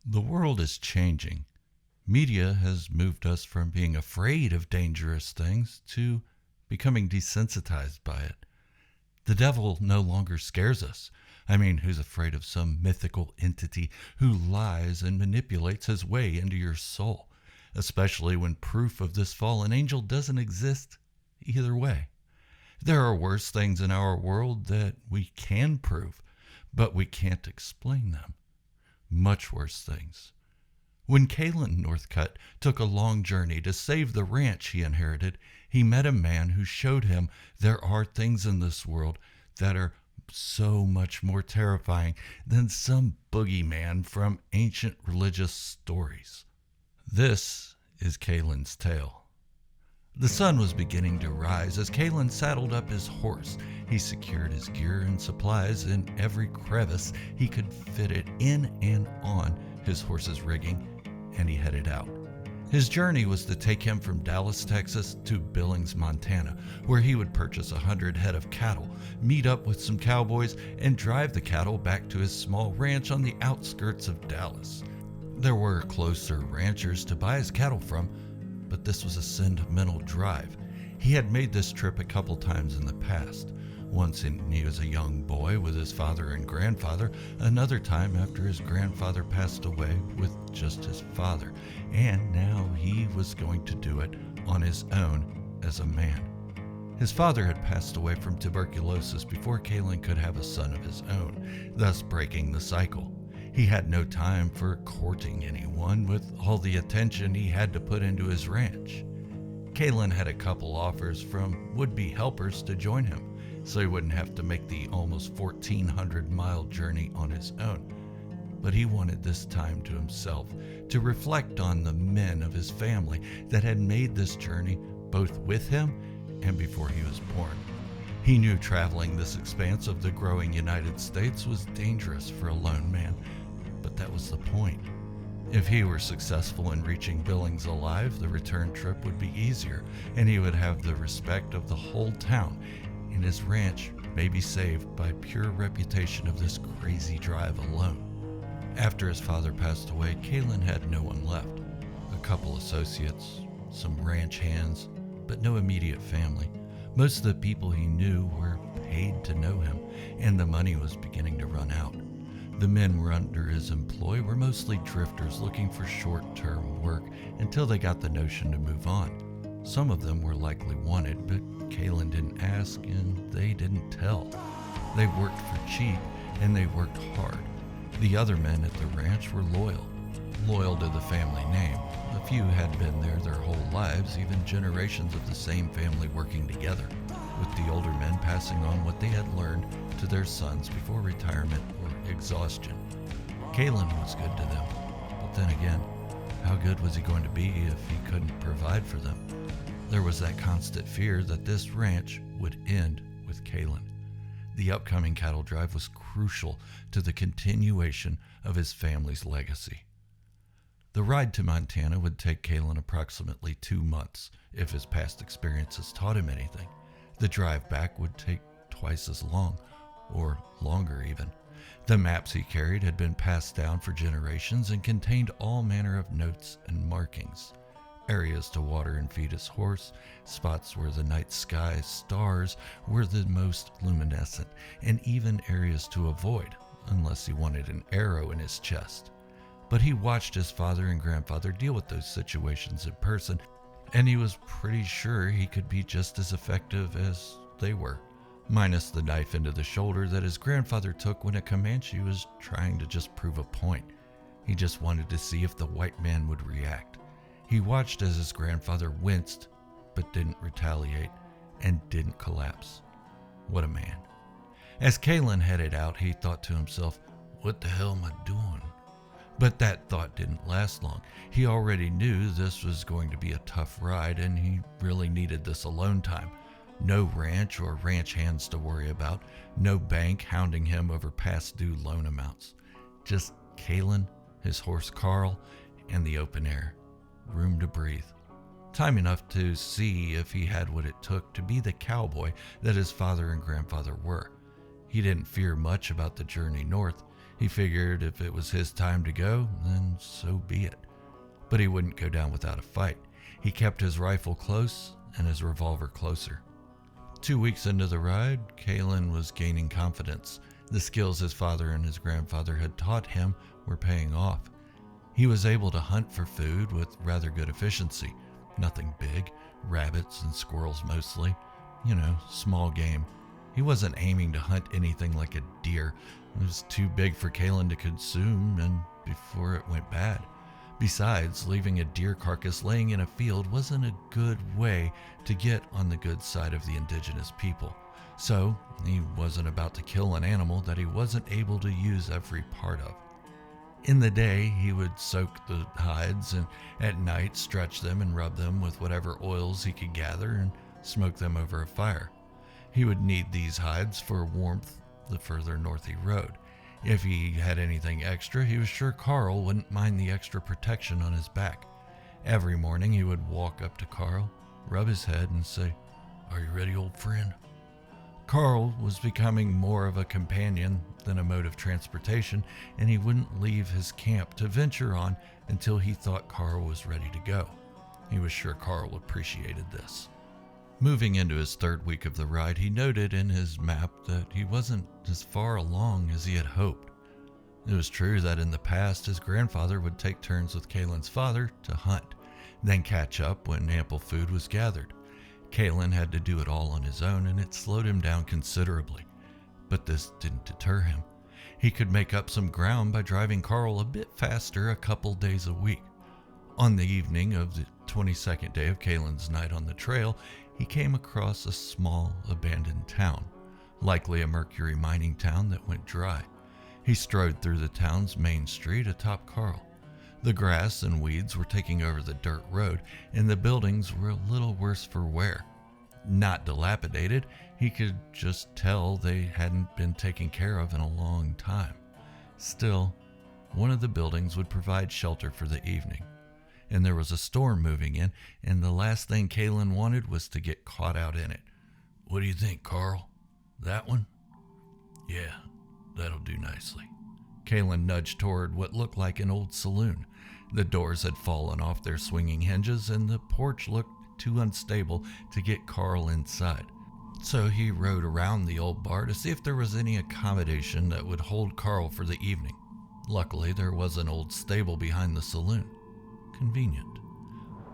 The world is changing. Media has moved us from being afraid of dangerous things to becoming desensitized by it. The devil no longer scares us. I mean, who's afraid of some mythical entity who lies and manipulates his way into your soul, especially when proof of this fallen angel doesn't exist either way? There are worse things in our world that we can prove, but we can't explain them. Much worse things. When Cailin Northcut took a long journey to save the ranch he inherited, he met a man who showed him there are things in this world that are so much more terrifying than some boogeyman from ancient religious stories. This is Cailin's tale. The sun was beginning to rise as Cailin saddled up his horse. He secured his gear and supplies in every crevice he could fit it in and on his horse's rigging, and he headed out. His journey was to take him from Dallas, Texas to Billings, Montana, where he would purchase 100 head of cattle, meet up with some cowboys, and drive the cattle back to his small ranch on the outskirts of Dallas. There were closer ranchers to buy his cattle from, but this was a sentimental drive. He had made this trip a couple times in the past. Once when he was a young boy with his father and grandfather, another time after his grandfather passed away with just his father, and now he was going to do it on his own as a man. His father had passed away from tuberculosis before Cailin could have a son of his own, thus breaking the cycle. He had no time for courting anyone with all the attention he had to put into his ranch. Cailin had a couple offers from would-be helpers to join him, so he wouldn't have to make the almost 1,400-mile journey on his own. But he wanted this time to himself, to reflect on the men of his family that had made this journey both with him and before he was born. He knew traveling this expanse of the growing United States was dangerous for a lone man, but that was the point. If he were successful in reaching Billings alive, the return trip would be easier, and he would have the respect of the whole town, and his ranch may be saved by pure reputation of this crazy drive alone. After his father passed away, Cailin had no one left. A couple associates, some ranch hands, but no immediate family. Most of the people he knew were paid to know him, and the money was beginning to run out. The men under his employ were mostly drifters looking for short-term work until they got the notion to move on. Some of them were likely wanted, but Cailin didn't ask and they didn't tell. They worked for cheap and they worked hard. The other men at the ranch were loyal to the family name. A few had been there their whole lives, even generations of the same family working together, with the older men passing on what they had learned to their sons before retirement or exhaustion. Cailin was good to them, but then again, how good was he going to be if he couldn't provide for them? There was that constant fear that this ranch would end with Cailin. The upcoming cattle drive was crucial to the continuation of his family's legacy. The ride to Montana would take Cailin approximately 2 months, if his past experiences taught him anything. The drive back would take twice as long, or longer even. The maps he carried had been passed down for generations and contained all manner of notes and markings. Areas to water and feed his horse, spots where the night sky stars were the most luminescent, and even areas to avoid, unless he wanted an arrow in his chest. But he watched his father and grandfather deal with those situations in person, and he was pretty sure he could be just as effective as they were, minus the knife into the shoulder that his grandfather took when a Comanche was trying to just prove a point. He just wanted to see if the white man would react. He watched as his grandfather winced, but didn't retaliate, and didn't collapse. What a man. As Cailin headed out, he thought to himself, what the hell am I doing? But that thought didn't last long. He already knew this was going to be a tough ride, and he really needed this alone time. No ranch or ranch hands to worry about, no bank hounding him over past due loan amounts. Just Cailin, his horse Carl, and the open air. Room to breathe. Time enough to see if he had what it took to be the cowboy that his father and grandfather were. He didn't fear much about the journey north. He figured if it was his time to go, then so be it. But he wouldn't go down without a fight. He kept his rifle close and his revolver closer. 2 weeks into the ride, Cailin was gaining confidence. The skills his father and his grandfather had taught him were paying off. He was able to hunt for food with rather good efficiency. Nothing big, rabbits and squirrels mostly. Small game. He wasn't aiming to hunt anything like a deer. It was too big for Cailin to consume and before it went bad. Besides, leaving a deer carcass laying in a field wasn't a good way to get on the good side of the indigenous people. So, he wasn't about to kill an animal that he wasn't able to use every part of. In the day, he would soak the hides and at night stretch them and rub them with whatever oils he could gather and smoke them over a fire. He would need these hides for warmth the further north he rode. If he had anything extra, he was sure Carl wouldn't mind the extra protection on his back. Every morning he would walk up to Carl, rub his head and say, "Are you ready, old friend?" Carl was becoming more of a companion than a mode of transportation, and he wouldn't leave his camp to venture on until he thought Carl was ready to go. He was sure Carl appreciated this. Moving into his third week of the ride, he noted in his map that he wasn't as far along as he had hoped. It was true that in the past his grandfather would take turns with Cailin's father to hunt, then catch up when ample food was gathered. Cailin had to do it all on his own, and it slowed him down considerably. But this didn't deter him. He could make up some ground by driving Carl a bit faster a couple days a week. On the evening of the 22nd day of Cailin's night on the trail, he came across a small, abandoned town, likely a mercury mining town that went dry. He strode through the town's main street atop Carl. The grass and weeds were taking over the dirt road, and the buildings were a little worse for wear. Not dilapidated, he could just tell they hadn't been taken care of in a long time. Still, one of the buildings would provide shelter for the evening. And there was a storm moving in, and the last thing Cailin wanted was to get caught out in it. "What do you think, Carl? That one?" "Yeah, that'll do nicely." Cailin nudged toward what looked like an old saloon. The doors had fallen off their swinging hinges, and the porch looked too unstable to get Carl inside. So he rode around the old bar to see if there was any accommodation that would hold Carl for the evening. Luckily, there was an old stable behind the saloon. Convenient.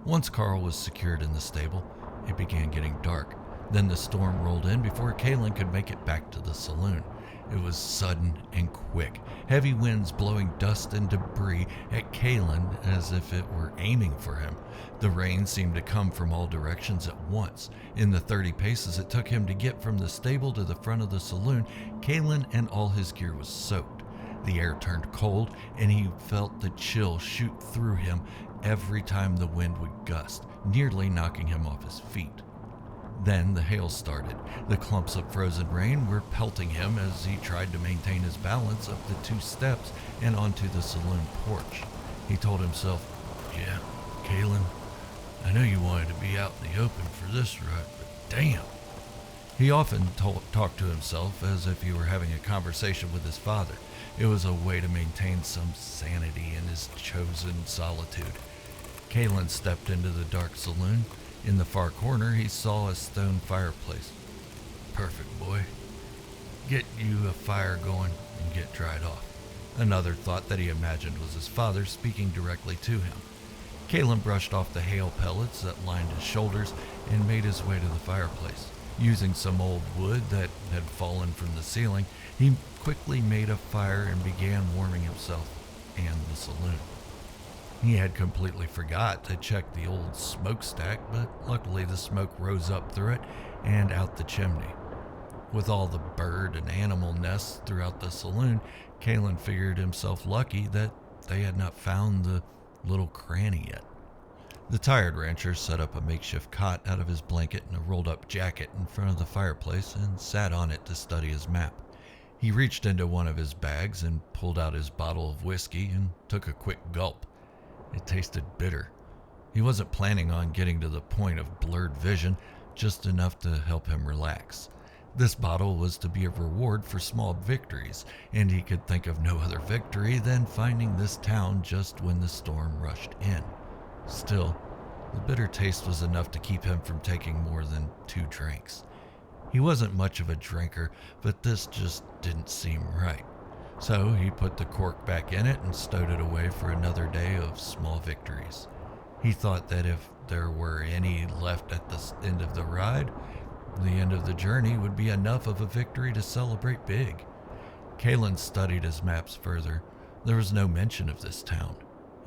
Once Carl was secured in the stable, it began getting dark. Then the storm rolled in before Cailin could make it back to the saloon. It was sudden and quick, heavy winds blowing dust and debris at Cailin as if it were aiming for him. The rain seemed to come from all directions at once. In the 30 paces it took him to get from the stable to the front of the saloon, Cailin and all his gear was soaked. The air turned cold, and he felt the chill shoot through him every time the wind would gust, nearly knocking him off his feet. Then the hail started. The clumps of frozen rain were pelting him as he tried to maintain his balance up the 2 steps and onto the saloon porch. He told himself, "Yeah, Cailin, I know you wanted to be out in the open for this ride, but damn." He often talked to himself as if he were having a conversation with his father. It was a way to maintain some sanity in his chosen solitude. Cailin stepped into the dark saloon. In the far corner, he saw a stone fireplace. "Perfect, boy. Get you a fire going and get dried off." Another thought that he imagined was his father speaking directly to him. Cailin brushed off the hail pellets that lined his shoulders and made his way to the fireplace. Using some old wood that had fallen from the ceiling, he quickly made a fire and began warming himself and the saloon. He had completely forgot to check the old smokestack, but luckily the smoke rose up through it and out the chimney. With all the bird and animal nests throughout the saloon, Cailin figured himself lucky that they had not found the little cranny yet. The tired rancher set up a makeshift cot out of his blanket and a rolled-up jacket in front of the fireplace and sat on it to study his map. He reached into one of his bags and pulled out his bottle of whiskey and took a quick gulp. It tasted bitter. He wasn't planning on getting to the point of blurred vision, just enough to help him relax. This bottle was to be a reward for small victories, and he could think of no other victory than finding this town just when the storm rushed in. Still, the bitter taste was enough to keep him from taking more than 2 drinks. He wasn't much of a drinker, but this just didn't seem right. So he put the cork back in it and stowed it away for another day of small victories. He thought that if there were any left at the end of the ride, the end of the journey would be enough of a victory to celebrate big. Cailin studied his maps further. There was no mention of this town.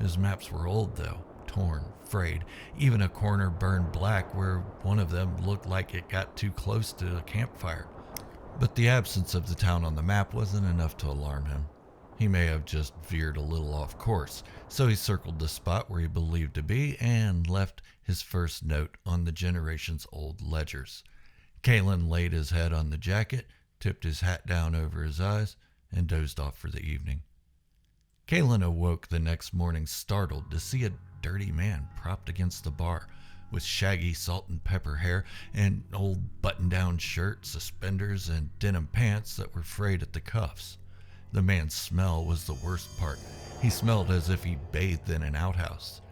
His maps were old though, torn, frayed, even a corner burned black where one of them looked like it got too close to a campfire. But the absence of the town on the map wasn't enough to alarm him. He may have just veered a little off course, so he circled the spot where he believed to be and left his first note on the generations-old ledgers. Cailin laid his head on the jacket, tipped his hat down over his eyes, and dozed off for the evening. Cailin awoke the next morning startled to see a dirty man propped against the bar, with shaggy salt and pepper hair, and old button-down shirt, suspenders, and denim pants that were frayed at the cuffs. The man's smell was the worst part. He smelled as if he bathed in an outhouse.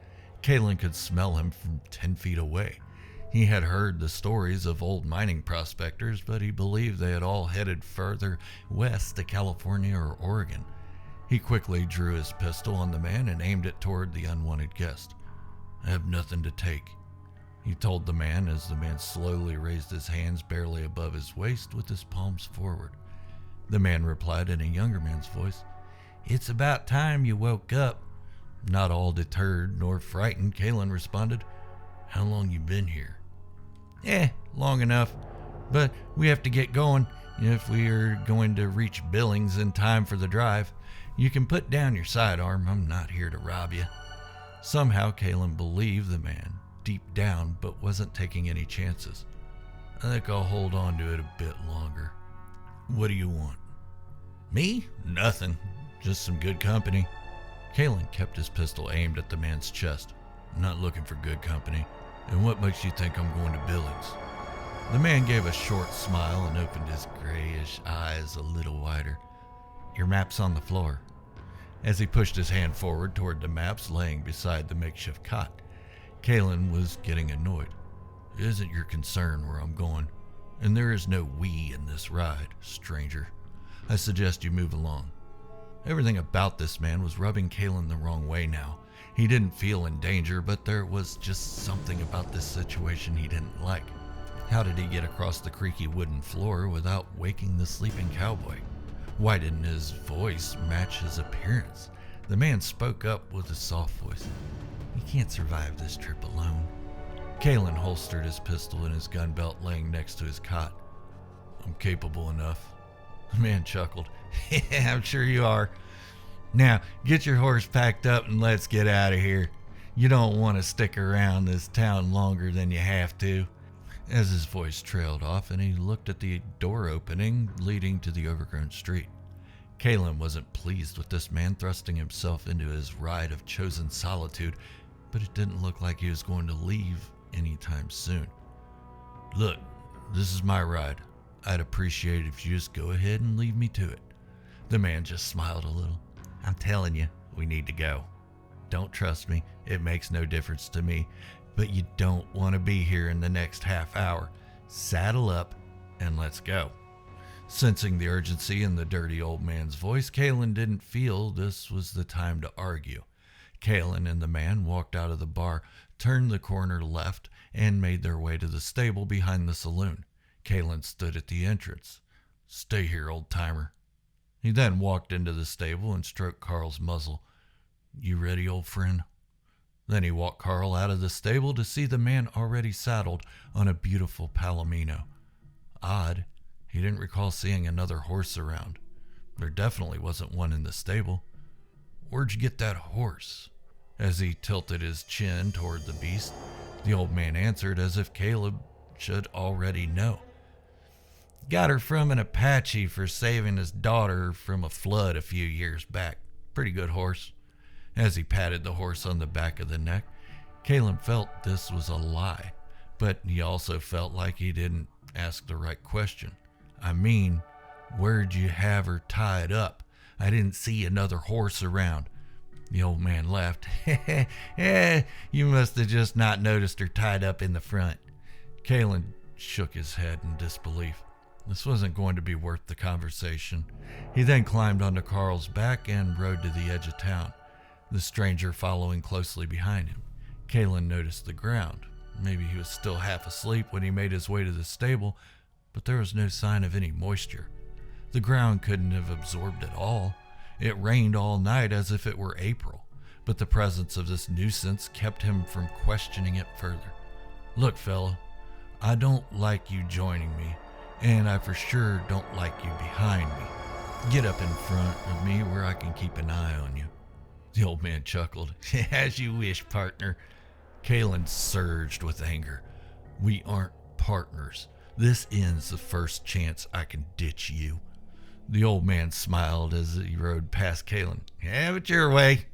Cailin could smell him from 10 feet away. He had heard the stories of old mining prospectors, but he believed they had all headed further west to California or Oregon. He quickly drew his pistol on the man and aimed it toward the unwanted guest. "I have nothing to take," he told the man as the man slowly raised his hands barely above his waist with his palms forward. The man replied in a younger man's voice, "It's about time you woke up." Not all deterred nor frightened, Cailin responded, "How long you been here?" Long enough, but we have to get going if we are going to reach Billings in time for the drive. You can put down your sidearm. I'm not here to rob you." Somehow Cailin believed the man deep down, but wasn't taking any chances. "I think I'll hold on to it a bit longer. What do you want?" "Me? Nothing. Just some good company." Cailin kept his pistol aimed at the man's chest. "I'm not looking for good company. And what makes you think I'm going to Billings?" The man gave a short smile and opened his grayish eyes a little wider. "Your map's on the floor." As he pushed his hand forward toward the maps laying beside the makeshift cot, Cailin was getting annoyed. "It isn't your concern where I'm going, and there is no we in this ride, stranger. I suggest you move along." Everything about this man was rubbing Cailin the wrong way now. He didn't feel in danger, but there was just something about this situation he didn't like. How did he get across the creaky wooden floor without waking the sleeping cowboy? Why didn't his voice match his appearance? The man spoke up with a soft voice. "You can't survive this trip alone." Cailin holstered his pistol in his gun belt laying next to his cot. "I'm capable enough." The man chuckled. "Yeah, I'm sure you are. Now, get your horse packed up and let's get out of here. You don't want to stick around this town longer than you have to." As his voice trailed off and he looked at the door opening leading to the overgrown street, Cailin wasn't pleased with this man thrusting himself into his ride of chosen solitude, but it didn't look like he was going to leave anytime soon. "Look, this is my ride. I'd appreciate it if you just go ahead and leave me to it." The man just smiled a little. "I'm telling you, we need to go. Don't trust me. It makes no difference to me. But you don't want to be here in the next half hour. Saddle up and let's go." Sensing the urgency in the dirty old man's voice, Cailin didn't feel this was the time to argue. Cailin and the man walked out of the bar, turned the corner left, and made their way to the stable behind the saloon. Cailin stood at the entrance. "Stay here, old-timer." He then walked into the stable and stroked Carl's muzzle. "You ready, old friend?" Then he walked Carl out of the stable to see the man already saddled on a beautiful palomino. Odd, he didn't recall seeing another horse around. There definitely wasn't one in the stable. "Where'd you get that horse?" As he tilted his chin toward the beast, the old man answered as if Caleb should already know. "Got her from an Apache for saving his daughter from a flood a few years back. Pretty good horse." As he patted the horse on the back of the neck, Cailin felt this was a lie, but he also felt like he didn't ask the right question. I mean, where'd you have her tied up? I didn't see another horse around. The old man laughed. You must have just not noticed her tied up in the front. Cailin shook his head in disbelief. This wasn't going to be worth the conversation. He then climbed onto Carl's back and rode to the edge of town, the stranger following closely behind him. Cailin noticed the ground. Maybe he was still half asleep when he made his way to the stable, but there was no sign of any moisture. The ground couldn't have absorbed it all. It rained all night as if it were April, but the presence of this nuisance kept him from questioning it further. Look, fella, I don't like you joining me, and I for sure don't like you behind me. Get up in front of me where I can keep an eye on you. The old man chuckled. As you wish, partner. Cailin surged with anger. We aren't partners. This ends the first chance I can ditch you. The old man smiled as he rode past Cailin. Have it your way.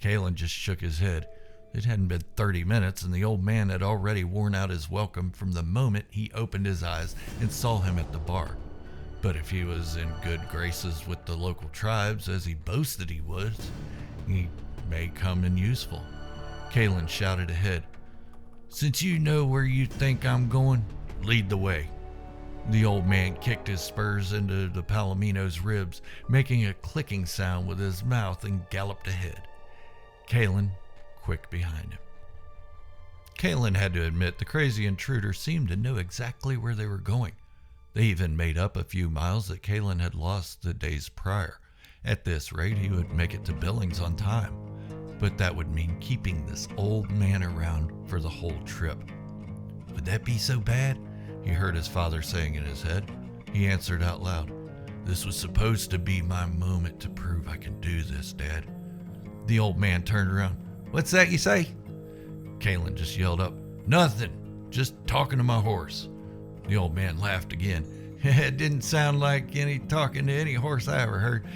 Cailin just shook his head. It hadn't been 30 minutes, and the old man had already worn out his welcome from the moment he opened his eyes and saw him at the bar. But if he was in good graces with the local tribes, as he boasted he was, he may come in useful. Cailin shouted ahead. Since you know where you think I'm going, lead the way. The old man kicked his spurs into the Palomino's ribs, making a clicking sound with his mouth, and galloped ahead. Cailin quick behind him. Cailin had to admit the crazy intruder seemed to know exactly where they were going. They even made up a few miles that Cailin had lost the days prior. At this rate, he would make it to Billings on time. But that would mean keeping this old man around for the whole trip. Would that be so bad? He heard his father saying in his head. He answered out loud. This was supposed to be my moment to prove I can do this, Dad. The old man turned around. What's that you say? Cailin just yelled up. Nothing. Just talking to my horse. The old man laughed again. It didn't sound like any talking to any horse I ever heard.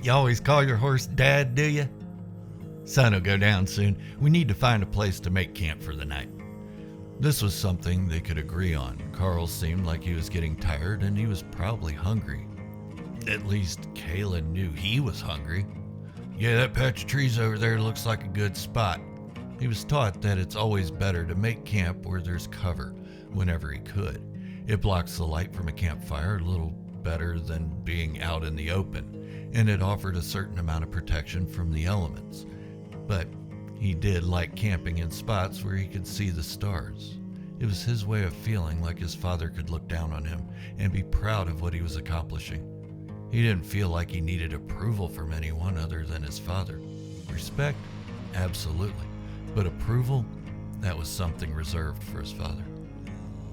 You always call your horse Dad, do you? Sun will go down soon. We need to find a place to make camp for the night. This was something they could agree on. Carl seemed like he was getting tired, and he was probably hungry. At least Cailin knew he was hungry. Yeah, that patch of trees over there looks like a good spot. He was taught that it's always better to make camp where there's cover whenever he could. It blocks the light from a campfire a little better than being out in the open, and it offered a certain amount of protection from the elements. But he did like camping in spots where he could see the stars. It was his way of feeling like his father could look down on him and be proud of what he was accomplishing. He didn't feel like he needed approval from anyone other than his father. Respect? Absolutely. But approval? That was something reserved for his father.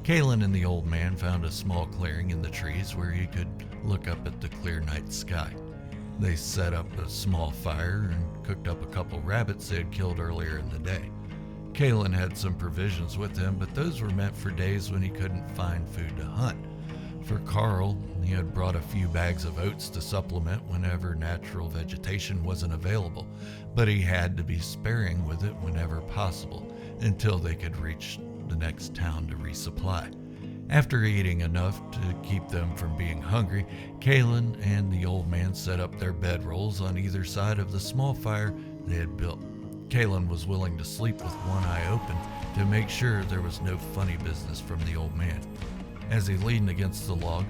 Cailin and the old man found a small clearing in the trees where he could look up at the clear night sky. They set up a small fire and cooked up a couple rabbits they had killed earlier in the day. Cailin had some provisions with him, but those were meant for days when he couldn't find food to hunt. For Carl, he had brought a few bags of oats to supplement whenever natural vegetation wasn't available, but he had to be sparing with it whenever possible until they could reach the next town to resupply. After eating enough to keep them from being hungry, Cailin and the old man set up their bedrolls on either side of the small fire they had built. Cailin was willing to sleep with one eye open to make sure there was no funny business from the old man. As he leaned against the log,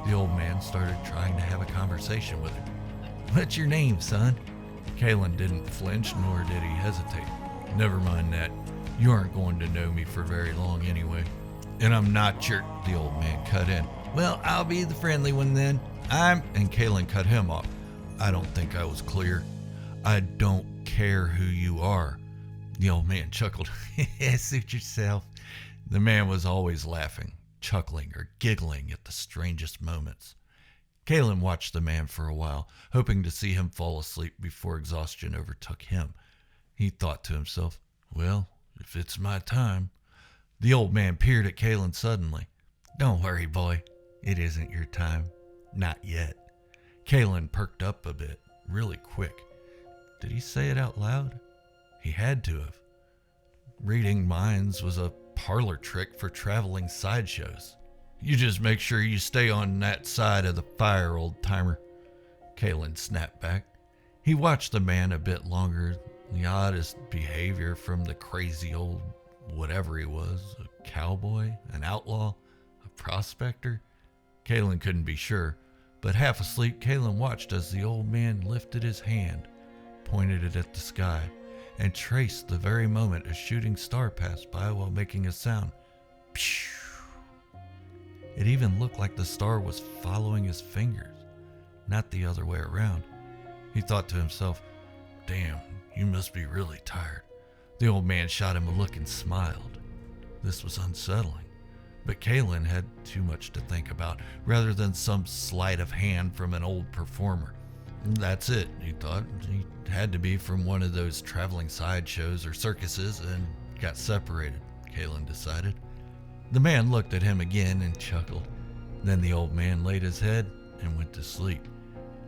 the old man started trying to have a conversation with him. What's your name, son? Cailin didn't flinch, nor did he hesitate. Never mind that. You aren't going to know me for very long anyway. And I'm not your... The old man cut in. Well, I'll be the friendly one then. And Cailin cut him off. I don't think I was clear. I don't care who you are. The old man chuckled. Suit yourself. The man was always laughing, chuckling, or giggling at the strangest moments. Cailin watched the man for a while, hoping to see him fall asleep before exhaustion overtook him. He thought to himself, well, if it's my time. The old man peered at Cailin suddenly. Don't worry, boy. It isn't your time. Not yet. Cailin perked up a bit, really quick. Did he say it out loud? He had to have. Reading minds was a parlor trick for traveling sideshows. You just make sure you stay on that side of the fire, old-timer, Cailin snapped back. He watched the man a bit longer. The oddest behavior from the crazy old whatever he was, a cowboy, an outlaw, a prospector. Cailin couldn't be sure, but half asleep, Cailin watched as the old man lifted his hand, pointed it at the sky, and traced the very moment a shooting star passed by while making a sound. Phew! It even looked like the star was following his fingers, not the other way around. He thought to himself, "Damn, you must be really tired." The old man shot him a look and smiled. This was unsettling, but Cailin had too much to think about, rather than some sleight of hand from an old performer. That's it, he thought. He had to be from one of those traveling sideshows or circuses and got separated, Cailin decided. The man looked at him again and chuckled. Then the old man laid his head and went to sleep.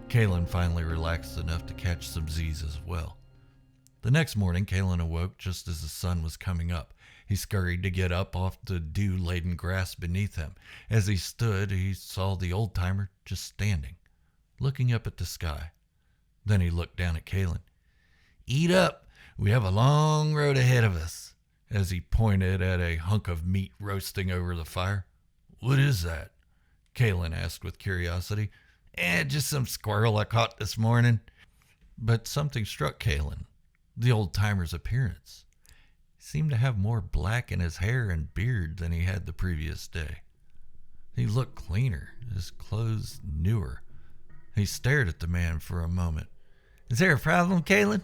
Cailin finally relaxed enough to catch some Z's as well. The next morning, Cailin awoke just as the sun was coming up. He scurried to get up off the dew-laden grass beneath him. As he stood, he saw the old-timer just standing, looking up at the sky. Then he looked down at Cailin. "Eat up. We have a long road ahead of us," as he pointed at a hunk of meat roasting over the fire. "What is that?" Cailin asked with curiosity. Just some squirrel I caught this morning." But something struck Cailin. The old-timer's appearance. He seemed to have more black in his hair and beard than he had the previous day. He looked cleaner, his clothes newer. He stared at the man for a moment. "Is there a problem, Cailin?"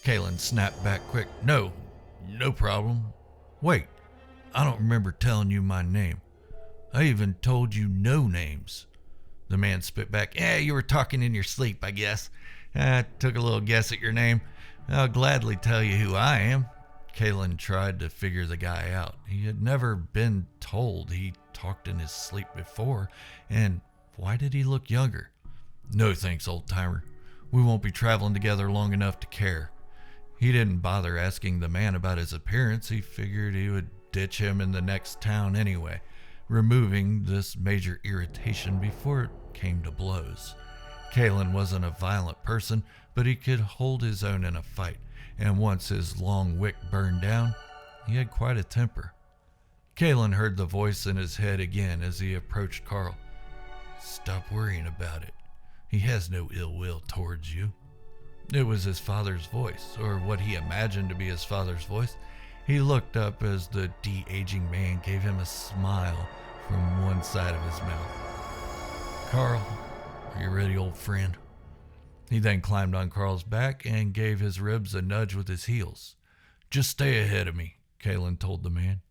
Cailin snapped back quick. No problem. Wait, I don't remember telling you my name. I even told you no names." The man spit back. You were talking in your sleep, I guess. I took a little guess at your name. I'll gladly tell you who I am." Cailin tried to figure the guy out. He had never been told he talked in his sleep before, and why did he look younger? "No thanks, old-timer. We won't be traveling together long enough to care." He didn't bother asking the man about his appearance. He figured he would ditch him in the next town anyway, removing this major irritation before it came to blows. Cailin wasn't a violent person, but he could hold his own in a fight, and once his long wick burned down, he had quite a temper. Cailin heard the voice in his head again as he approached Carl. "Stop worrying about it. He has no ill will towards you." It was his father's voice, or what he imagined to be his father's voice. He looked up as the de-aging man gave him a smile from one side of his mouth. "Carl, are you ready, old friend?" He then climbed on Carl's back and gave his ribs a nudge with his heels. "Just stay ahead of me," Cailin told the man.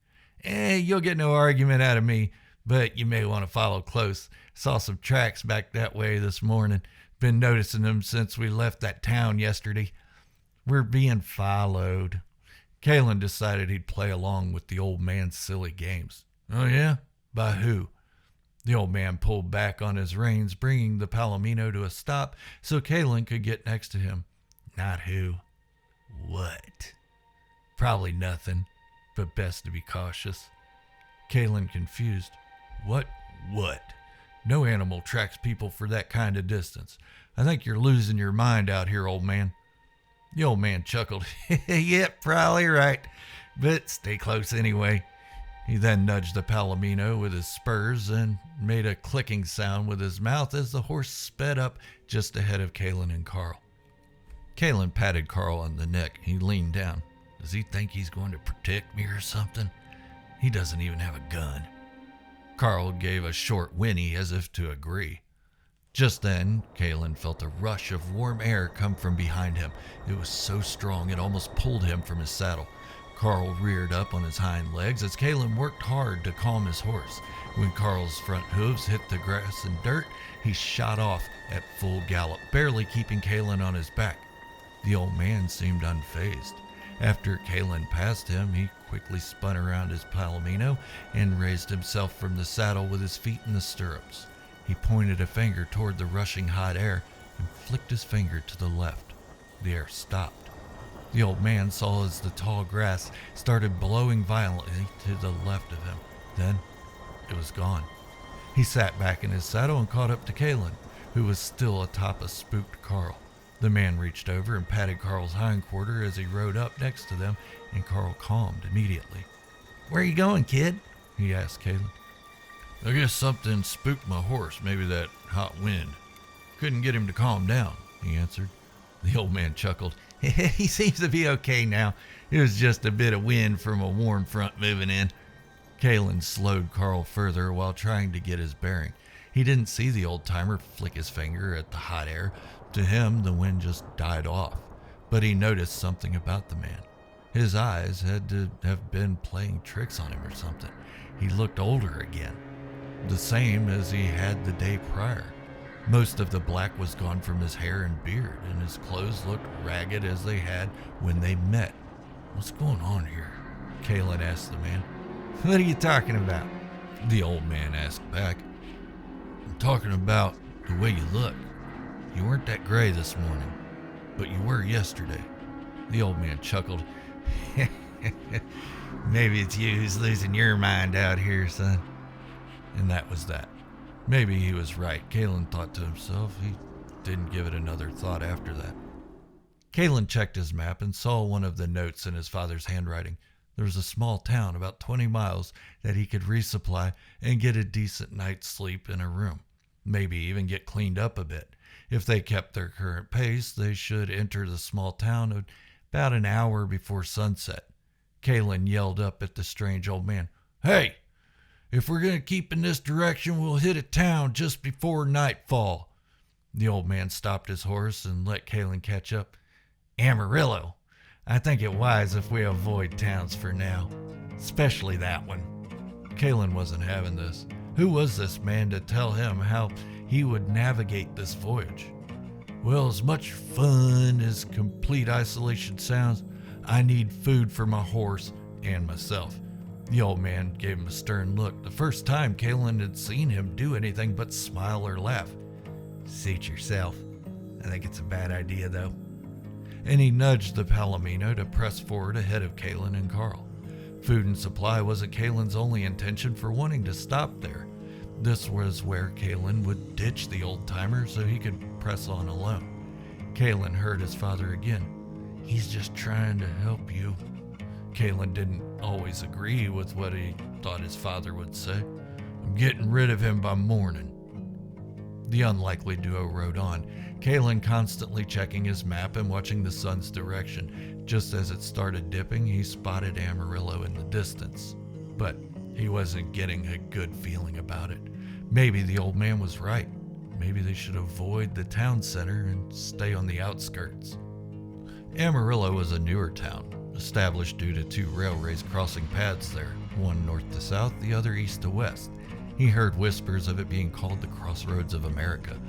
You'll get no argument out of me, but you may want to follow close. Saw some tracks back that way this morning. Been noticing them since we left that town yesterday. We're being followed." Cailin decided he'd play along with the old man's silly games. "Oh yeah? By who?" The old man pulled back on his reins, bringing the Palomino to a stop so Cailin could get next to him. "Not who. What?" "Probably nothing, but best to be cautious." Cailin confused. What? No animal tracks people for that kind of distance. I think you're losing your mind out here, old man." The old man chuckled. "Yep, probably right, but stay close anyway." He then nudged the Palomino with his spurs and made a clicking sound with his mouth as the horse sped up just ahead of Cailin and Carl. Cailin patted Carl on the neck. He leaned down. Does he think he's going to protect me or something? He doesn't even have a gun. Carl gave a short whinny as if to agree. Just then, Cailin felt a rush of warm air come from behind him. It was so strong it almost pulled him from his saddle. Carl reared up on his hind legs as Cailin worked hard to calm his horse. When Carl's front hooves hit the grass and dirt, he shot off at full gallop, barely keeping Cailin on his back. The old man seemed unfazed. After Cailin passed him, he quickly spun around his Palomino and raised himself from the saddle with his feet in the stirrups. He pointed a finger toward the rushing hot air and flicked his finger to the left. The air stopped. The old man saw as the tall grass started blowing violently to the left of him. Then It was gone. He sat back in his saddle and caught up to Cailin, who was still atop a spooked Carl. The man reached over and patted Carl's hindquarter as he rode up next to them, and Carl calmed immediately. "Where are you going, kid?" he asked Cailin. "I guess something spooked my horse, maybe that hot wind. Couldn't get him to calm down," he answered. The old man chuckled. "He seems to be okay now. It was just a bit of wind from a warm front moving in." Cailin slowed Carl further while trying to get his bearing. He didn't see the old-timer flick his finger at the hot air. To him, the wind just died off. But he noticed something about the man. His eyes had to have been playing tricks on him or something. He looked older again, the same as he had the day prior. Most of the black was gone from his hair and beard, and his clothes looked ragged as they had when they met. "What's going on here?" Cailin asked the man. "What are you talking about?" the old man asked back. "I'm talking about the way you look. You weren't that gray this morning, but you were yesterday." The old man chuckled. "Maybe it's you who's losing your mind out here, son." And that was that. Maybe he was right, Cailin thought to himself. He didn't give it another thought after that. Cailin checked his map and saw one of the notes in his father's handwriting. There was a small town about 20 miles that he could resupply and get a decent night's sleep in a room. Maybe even get cleaned up a bit. If they kept their current pace, they should enter the small town about an hour before sunset. Cailin yelled up at the strange old man. "Hey, if we're going to keep in this direction, we'll hit a town just before nightfall." The old man stopped his horse and let Cailin catch up. "Amarillo. I think it wise if we avoid towns for now, especially that one." Cailin wasn't having this. Who was this man to tell him how he would navigate this voyage? "Well, as much fun as complete isolation sounds, I need food for my horse and myself." The old man gave him a stern look. The first time Cailin had seen him do anything but smile or laugh. "Suit yourself. I think it's a bad idea, though." And he nudged the Palomino to press forward ahead of Cailin and Carl. Food and supply wasn't Cailin's only intention for wanting to stop there. This was where Cailin would ditch the old-timer so he could press on alone. Cailin heard his father again. "He's just trying to help you." Cailin didn't always agree with what he thought his father would say. "I'm getting rid of him by morning." The unlikely duo rode on, Cailin constantly checking his map and watching the sun's direction. Just as it started dipping, he spotted Amarillo in the distance. But he wasn't getting a good feeling about it. Maybe the old man was right. Maybe they should avoid the town center and stay on the outskirts. Amarillo was a newer town, established due to 2 railways crossing paths there, one north to south, the other east to west. He heard whispers of it being called the Crossroads of America.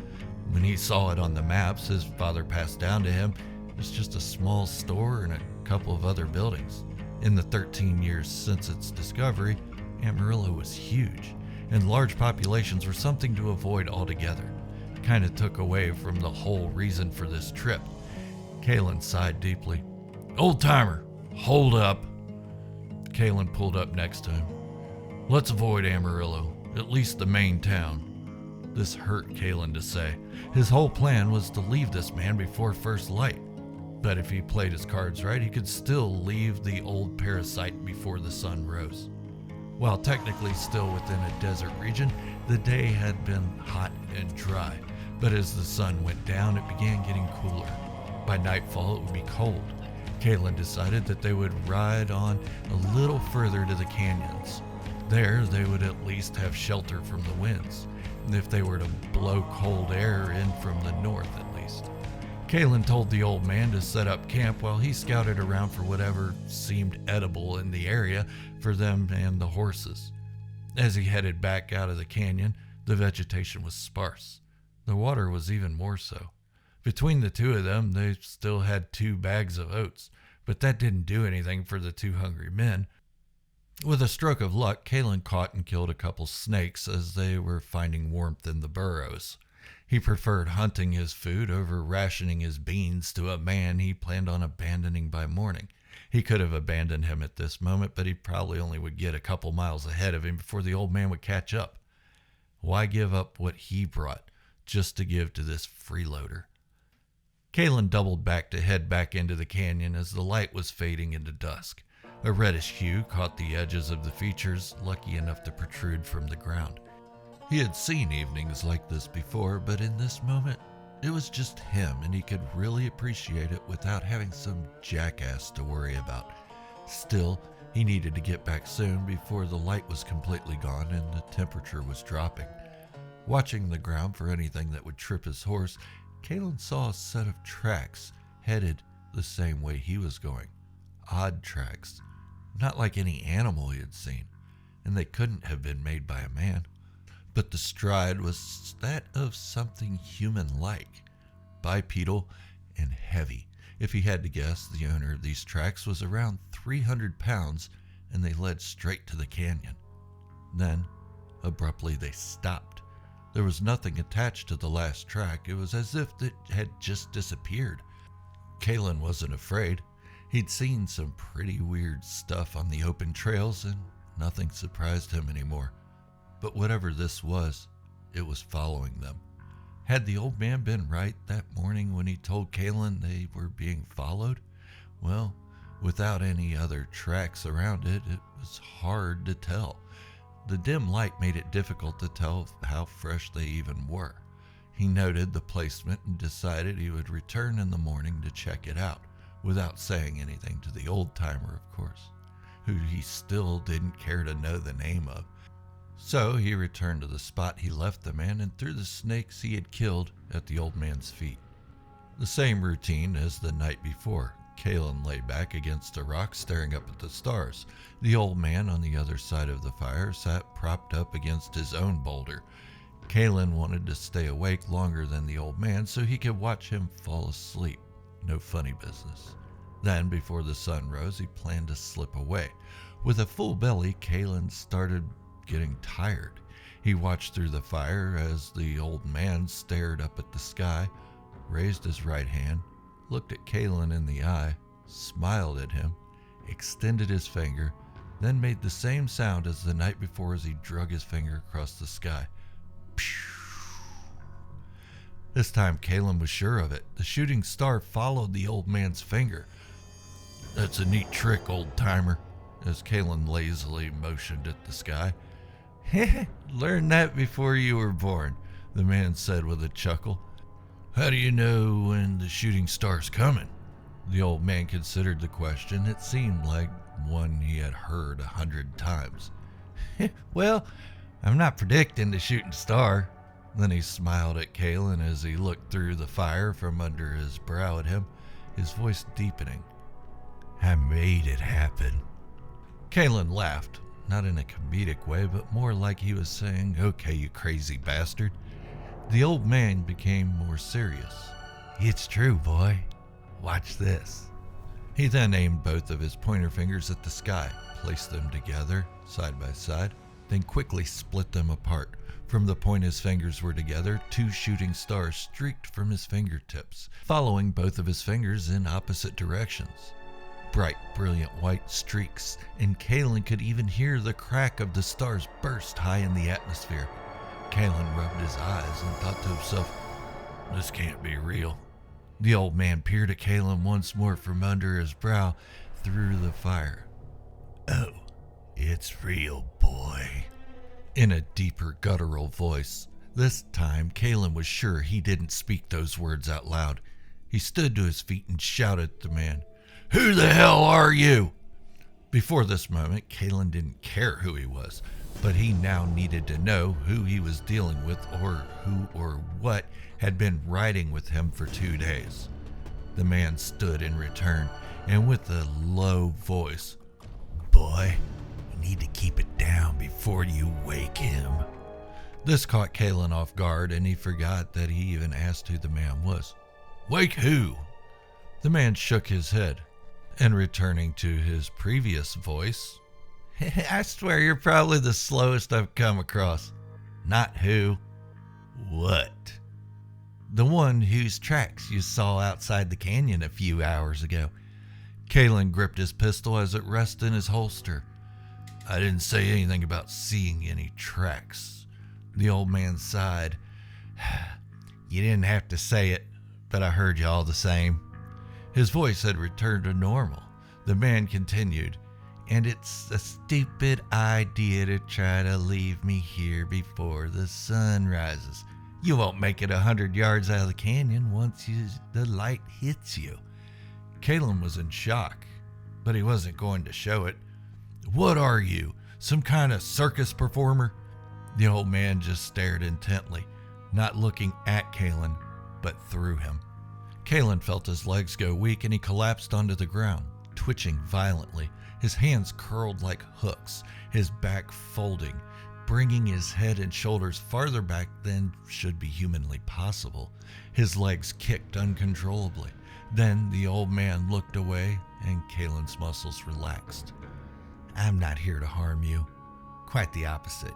When he saw it on the maps his father passed down to him, it was just a small store and a couple of other buildings. In the 13 years since its discovery, Amarillo was huge, and large populations were something to avoid altogether. It kind of took away from the whole reason for this trip. Cailin sighed deeply. "Old-timer, hold up." Cailin pulled up next to him. "Let's avoid Amarillo, at least the main town." This hurt Cailin to say. His whole plan was to leave this man before first light. But if he played his cards right, he could still leave the old parasite before the sun rose. While technically still within a desert region, the day had been hot and dry. But as the sun went down, it began getting cooler. By nightfall, it would be cold. Cailin decided that they would ride on a little further to the canyons. There, they would at least have shelter from the winds, if they were to blow cold air in from the north at least. Cailin told the old man to set up camp while he scouted around for whatever seemed edible in the area for them and the horses. As he headed back out of the canyon, the vegetation was sparse. The water was even more so. Between the two of them, they still had 2 bags of oats, but that didn't do anything for the 2 hungry men. With a stroke of luck, Cailin caught and killed a couple snakes as they were finding warmth in the burrows. He preferred hunting his food over rationing his beans to a man he planned on abandoning by morning. He could have abandoned him at this moment, but he probably only would get a couple miles ahead of him before the old man would catch up. Why give up what he brought just to give to this freeloader? Cailin doubled back to head back into the canyon as the light was fading into dusk. A reddish hue caught the edges of the features, lucky enough to protrude from the ground. He had seen evenings like this before, but in this moment, it was just him, and he could really appreciate it without having some jackass to worry about. Still, he needed to get back soon before the light was completely gone and the temperature was dropping. Watching the ground for anything that would trip his horse, Cailin saw a set of tracks headed the same way he was going. Odd tracks, not like any animal he had seen, and they couldn't have been made by a man. But the stride was that of something human-like, bipedal and heavy. If he had to guess, the owner of these tracks was around 300 pounds, and they led straight to the canyon. Then, abruptly, they stopped. There was nothing attached to the last track. It was as if it had just disappeared. Cailin wasn't afraid. He'd seen some pretty weird stuff on the open trails, and nothing surprised him anymore. But whatever this was, it was following them. Had the old man been right that morning when he told Cailin they were being followed? Well, without any other tracks around it, it was hard to tell. The dim light made it difficult to tell how fresh they even were. He noted the placement and decided he would return in the morning to check it out, without saying anything to the old-timer, of course, who he still didn't care to know the name of. So he returned to the spot he left them in and threw the snakes he had killed at the old man's feet. The same routine as the night before. Cailin lay back against a rock staring up at the stars. The old man on the other side of the fire sat propped up against his own boulder. Cailin wanted to stay awake longer than the old man so he could watch him fall asleep. No funny business. Then, before the sun rose, he planned to slip away. With a full belly, Cailin started getting tired. He watched through the fire as the old man stared up at the sky, raised his right hand, looked at Cailin in the eye, smiled at him, extended his finger, then made the same sound as the night before as he drug his finger across the sky. This time Cailin was sure of it. The shooting star followed the old man's finger. "That's a neat trick, old-timer," as Cailin lazily motioned at the sky. "Learned that before you were born," the man said with a chuckle. "How do you know when the shooting star's coming?" The old man considered the question. It seemed like one he had heard 100 times. "Well, I'm not predicting the shooting star." Then he smiled at Cailin as he looked through the fire from under his brow at him, his voice deepening. "I made it happen." Cailin laughed. Not in a comedic way, but more like he was saying, "Okay, you crazy bastard." The old man became more serious. "It's true, boy. Watch this." He then aimed both of his pointer fingers at the sky, placed them together, side by side, then quickly split them apart. From the point his fingers were together, 2 shooting stars streaked from his fingertips, following both of his fingers in opposite directions. Bright, brilliant white streaks, and Cailin could even hear the crack of the stars burst high in the atmosphere. Cailin rubbed his eyes and thought to himself, "This can't be real." The old man peered at Cailin once more from under his brow through the fire. "Oh, it's real, boy," in a deeper guttural voice. This time, Cailin was sure he didn't speak those words out loud. He stood to his feet and shouted at the man, "Who the hell are you?" Before this moment, Cailin didn't care who he was, but he now needed to know who he was dealing with, or who or what had been riding with him for 2 days. The man stood in return, and with a low voice, "Boy, you need to keep it down before you wake him." This caught Cailin off guard, and he forgot that he even asked who the man was. "Wake who?" The man shook his head, and returning to his previous voice, "I swear you're probably the slowest I've come across. Not who, what." The one whose tracks you saw outside the canyon a few hours ago. Cailin gripped his pistol as it rested in his holster. I didn't say anything about seeing any tracks. The old man sighed. You didn't have to say it, but I heard you all the same. His voice had returned to normal. The man continued, and it's a stupid idea to try to leave me here before the sun rises. You won't make it 100 yards out of the canyon once the light hits you. Cailin was in shock, but he wasn't going to show it. What are you, some kind of circus performer? The old man just stared intently, not looking at Cailin, but through him. Cailin felt his legs go weak and he collapsed onto the ground, twitching violently, his hands curled like hooks, his back folding, bringing his head and shoulders farther back than should be humanly possible. His legs kicked uncontrollably. Then the old man looked away and Cailin's muscles relaxed. I'm not here to harm you. Quite the opposite.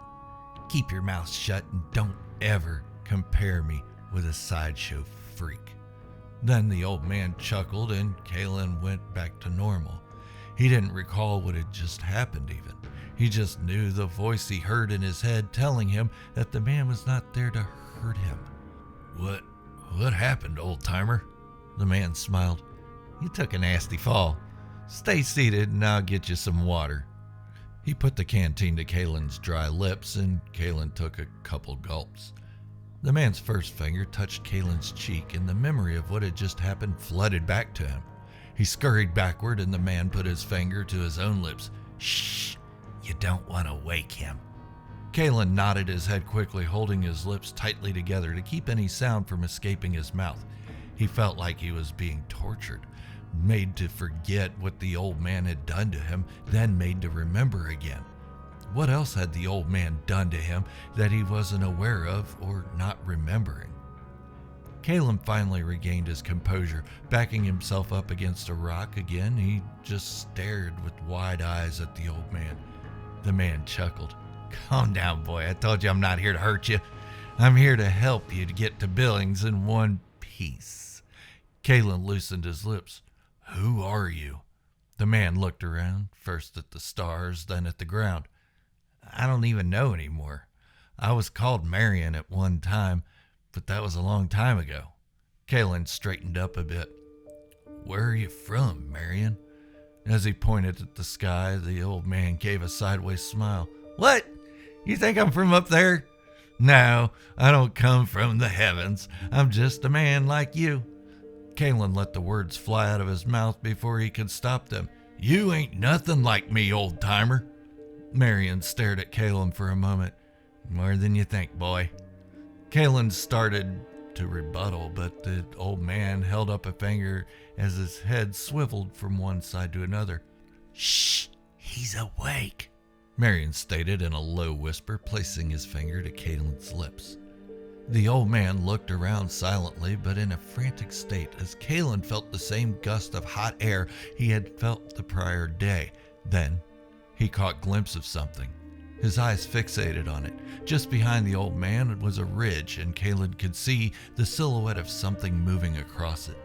Keep your mouth shut and don't ever compare me with a sideshow freak. Then the old man chuckled and Cailin went back to normal. He didn't recall what had just happened even. He just knew the voice he heard in his head telling him that the man was not there to hurt him. What happened, old-timer? The man smiled. You took a nasty fall. Stay seated and I'll get you some water. He put the canteen to Cailin's dry lips and Cailin took a couple gulps. The man's first finger touched Cailin's cheek and the memory of what had just happened flooded back to him. He scurried backward and the man put his finger to his own lips. Shh! You don't want to wake him. Cailin nodded his head quickly, holding his lips tightly together to keep any sound from escaping his mouth. He felt like he was being tortured, made to forget what the old man had done to him, then made to remember again. What else had the old man done to him that he wasn't aware of or not remembering? Cailin finally regained his composure. Backing himself up against a rock again, he just stared with wide eyes at the old man. The man chuckled. Calm down, boy. I told you I'm not here to hurt you. I'm here to help you to get to Billings in one piece. Cailin loosened his lips. Who are you? The man looked around, first at the stars, then at the ground. I don't even know anymore. I was called Marion at one time, but that was a long time ago. Cailin straightened up a bit. Where are you from, Marion? As he pointed at the sky, the old man gave a sideways smile. What? You think I'm from up there? No, I don't come from the heavens. I'm just a man like you. Cailin let the words fly out of his mouth before he could stop them. You ain't nothing like me, old-timer. Marion stared at Cailin for a moment. More than you think, boy. Cailin started to rebuttal, but the old man held up a finger as his head swiveled from one side to another. Shh, he's awake, Marion stated in a low whisper, placing his finger to Cailin's lips. The old man looked around silently, but in a frantic state, as Cailin felt the same gust of hot air he had felt the prior day. Then he caught a glimpse of something. His eyes fixated on it. Just behind the old man was a ridge, and Cailin could see the silhouette of something moving across it.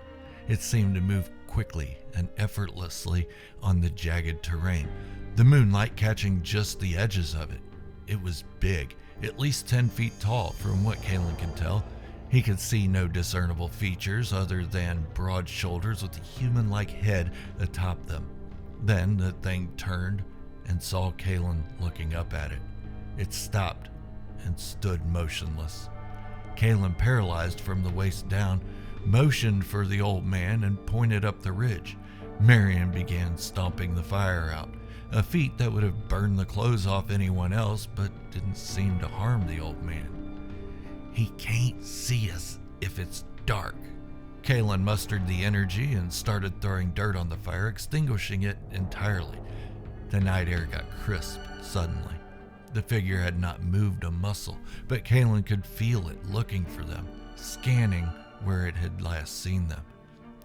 It seemed to move quickly and effortlessly on the jagged terrain, the moonlight catching just the edges of it. It was big, at least 10 feet tall from what Cailin could tell. He could see no discernible features other than broad shoulders with a human-like head atop them. Then the thing turned and saw Cailin looking up at it. It stopped and stood motionless. Cailin, paralyzed from the waist down, motioned for the old man and pointed up the ridge. Marion began stomping the fire out, a feat that would have burned the clothes off anyone else, but didn't seem to harm the old man. He can't see us if it's dark. Cailin mustered the energy and started throwing dirt on the fire, extinguishing it entirely. The night air got crisp suddenly. The figure had not moved a muscle, but Cailin could feel it looking for them, scanning where it had last seen them.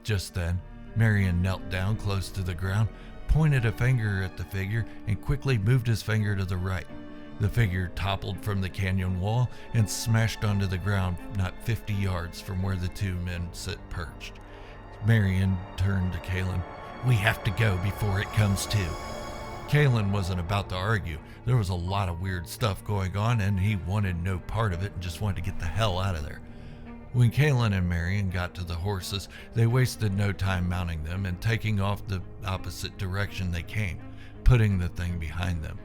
Just then, Marion knelt down close to the ground, pointed a finger at the figure, and quickly moved his finger to the right. The figure toppled from the canyon wall and smashed onto the ground not 50 yards from where the two men sit perched. Marion turned to Cailin. "We have to go before it comes to." Cailin wasn't about to argue. There was a lot of weird stuff going on, and he wanted no part of it and just wanted to get the hell out of there. When Cailin and Marion got to the horses, they wasted no time mounting them and taking off the opposite direction they came, putting the thing behind them.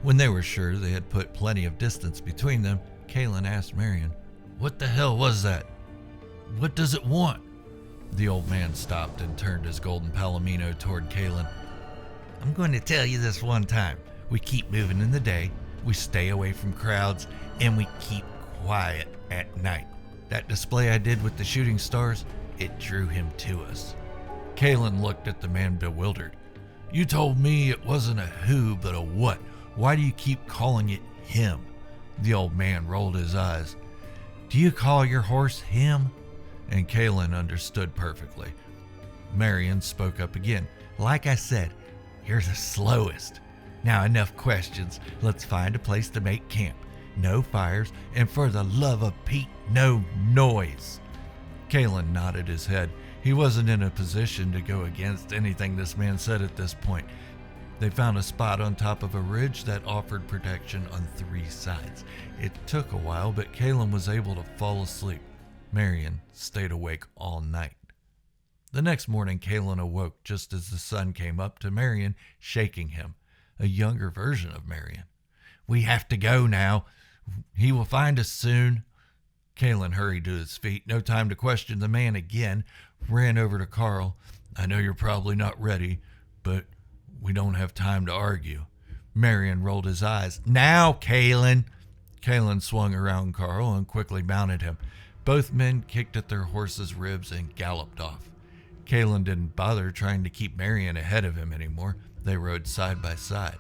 When they were sure they had put plenty of distance between them, Cailin asked Marion, "What the hell was that? What does it want?" The old man stopped and turned his golden palomino toward Cailin. "I'm going to tell you this one time. We keep moving in the day, we stay away from crowds, and we keep quiet at night. That display I did with the shooting stars, it drew him to us." Cailin looked at the man bewildered. "You told me it wasn't a who, but a what. Why do you keep calling it him?" The old man rolled his eyes. "Do you call your horse him?" And Cailin understood perfectly. Marion spoke up again. "Like I said, you're the slowest. Now enough questions. Let's find a place to make camp. No fires, and for the love of Pete, no noise." Cailin nodded his head. He wasn't in a position to go against anything this man said at this point. They found a spot on top of a ridge that offered protection on 3 sides. It took a while, but Cailin was able to fall asleep. Marion stayed awake all night. The next morning, Cailin awoke just as the sun came up to Marion shaking him, a younger version of Marion. "We have to go now. He will find us soon." Cailin hurried to his feet. No time to question the man again. Ran over to Carl. "I know you're probably not ready, but we don't have time to argue." Marion rolled his eyes. "Now, Cailin!" Cailin swung around Carl and quickly mounted him. Both men kicked at their horses' ribs and galloped off. Cailin didn't bother trying to keep Marion ahead of him anymore. They rode side by side.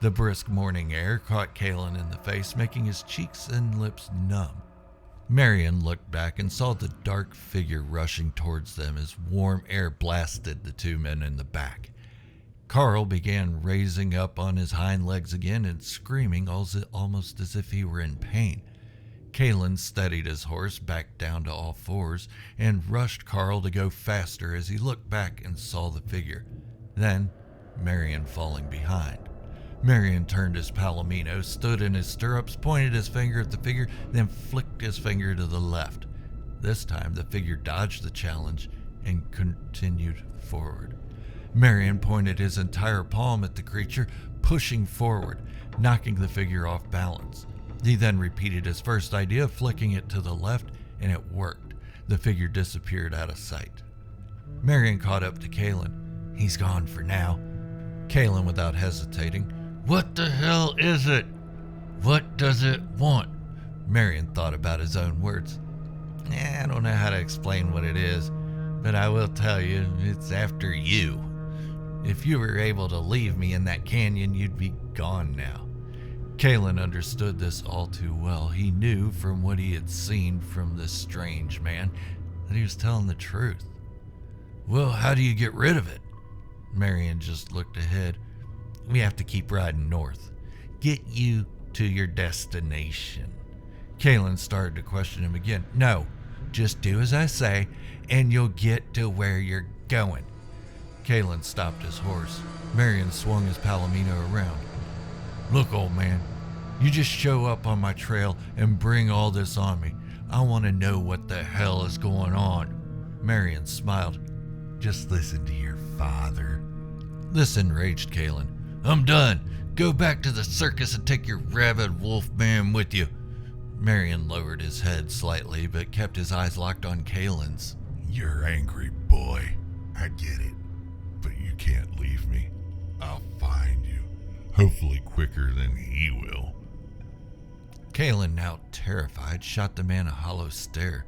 The brisk morning air caught Cailin in the face, making his cheeks and lips numb. Marion looked back and saw the dark figure rushing towards them as warm air blasted the two men in the back. Carl began raising up on his hind legs again and screaming almost as if he were in pain. Cailin steadied his horse back down to all fours and rushed Carl to go faster as he looked back and saw the figure. Then, Marion falling behind. Marion turned his palomino, stood in his stirrups, pointed his finger at the figure, then flicked his finger to the left. This time, the figure dodged the challenge and continued forward. Marion pointed his entire palm at the creature, pushing forward, knocking the figure off balance. He then repeated his first idea, flicking it to the left, and it worked. The figure disappeared out of sight. Marion caught up to Cailin. "He's gone for now." Cailin, without hesitating, "What the hell is it? What does it want?" Marion thought about his own words. "I don't know how to explain what it is, but I will tell you, it's after you. If you were able to leave me in that canyon, you'd be gone now." Cailin understood this all too well. He knew from what he had seen from this strange man that he was telling the truth. "Well, how do you get rid of it?" Marion just looked ahead. "We have to keep riding north. Get you to your destination." Cailin started to question him again. "No, just do as I say, and you'll get to where you're going." Cailin stopped his horse. Marion swung his palomino around. "Look, old man, you just show up on my trail and bring all this on me. I want to know what the hell is going on." Marion smiled. "Just listen to your father." This enraged Cailin. "I'm done. Go back to the circus and take your rabid wolf man with you." Marion lowered his head slightly, but kept his eyes locked on Cailin's. "You're angry, boy. I get it. But you can't leave me. I'll find you. Hopefully quicker than he will." Cailin, now terrified, shot the man a hollow stare.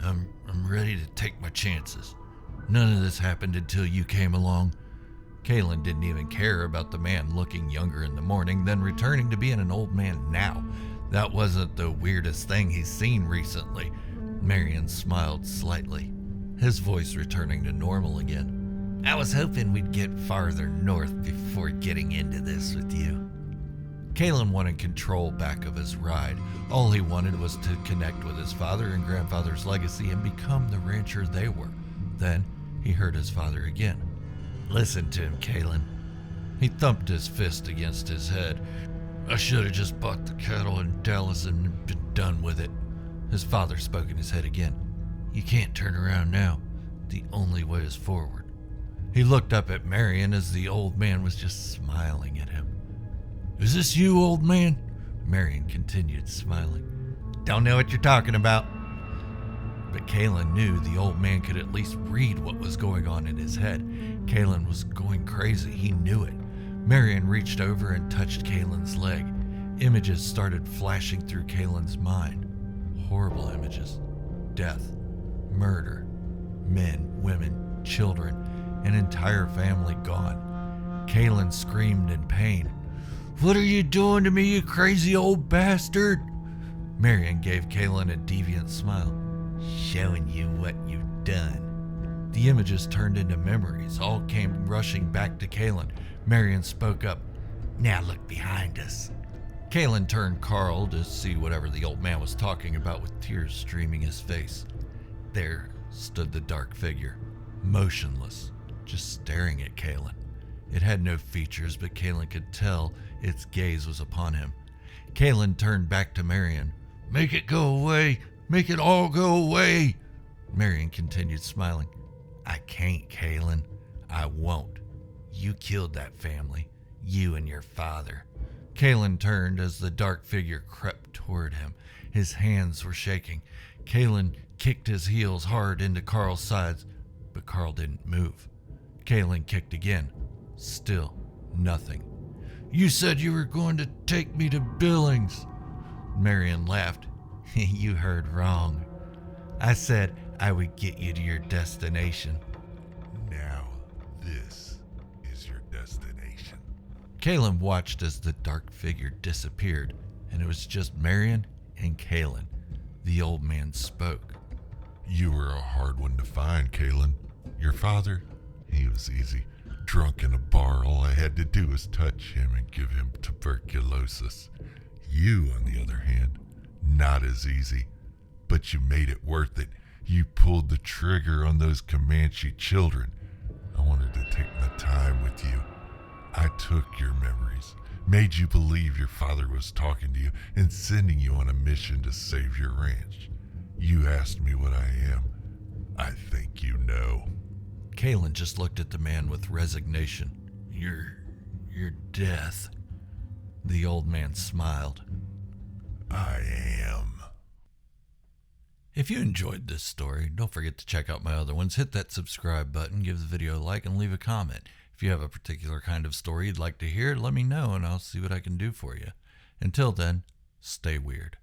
I'm ready to take my chances. None of this happened until you came along." Cailin didn't even care about the man looking younger in the morning, then returning to being an old man now. That wasn't the weirdest thing he's seen recently. Marion smiled slightly, his voice returning to normal again. "I was hoping we'd get farther north before getting into this with you." Cailin wanted control back of his ride. All he wanted was to connect with his father and grandfather's legacy and become the rancher they were. Then he heard his father again. "Listen to him, Cailin." He thumped his fist against his head. "I should have just bought the cattle in Dallas and been done with it." His father spoke in his head again. "You can't turn around now. The only way is forward." He looked up at Marion as the old man was just smiling at him. "Is this you, old man?" Marion continued smiling. "Don't know what you're talking about." But Cailin knew the old man could at least read what was going on in his head. Cailin was going crazy. He knew it. Marion reached over and touched Cailin's leg. Images started flashing through Cailin's mind. Horrible images. Death. Murder. Men, women, children, an entire family gone. Cailin screamed in pain. "What are you doing to me, you crazy old bastard?" Marion gave Cailin a deviant smile. "Showing you what you've done." The images turned into memories. All came rushing back to Cailin. Marion spoke up. "Now look behind us." Cailin turned Carl to see whatever the old man was talking about with tears streaming his face. There stood the dark figure, motionless, just staring at Cailin. It had no features, but Cailin could tell its gaze was upon him. Cailin turned back to Marion. "Make it go away! Make it all go away!" Marion continued smiling. "I can't, Cailin. I won't. You killed that family. You and your father." Cailin turned as the dark figure crept toward him. His hands were shaking. Cailin kicked his heels hard into Carl's sides, but Carl didn't move. Cailin kicked again. Still nothing. "You said you were going to take me to Billings." Marion laughed. "You heard wrong. I said I would get you to your destination." Now this is your destination. Cailin watched as the dark figure disappeared, and it was just Marion and Cailin. The old man spoke. You were a hard one to find, Cailin. Your father, he was easy. Drunk in a bar, all I had to do was touch him and give him tuberculosis. You, on the other hand, not as easy. But you made it worth it. You pulled the trigger on those Comanche children. I wanted to take my time with you. I took your memories, made you believe your father was talking to you and sending you on a mission to save your ranch. You asked me what I am. I think you know. Cailin just looked at the man with resignation. Your death. The old man smiled. I am. If you enjoyed this story, don't forget to check out my other ones. Hit that subscribe button, give the video a like, and leave a comment. If you have a particular kind of story you'd like to hear, let me know and I'll see what I can do for you. Until then, stay weird.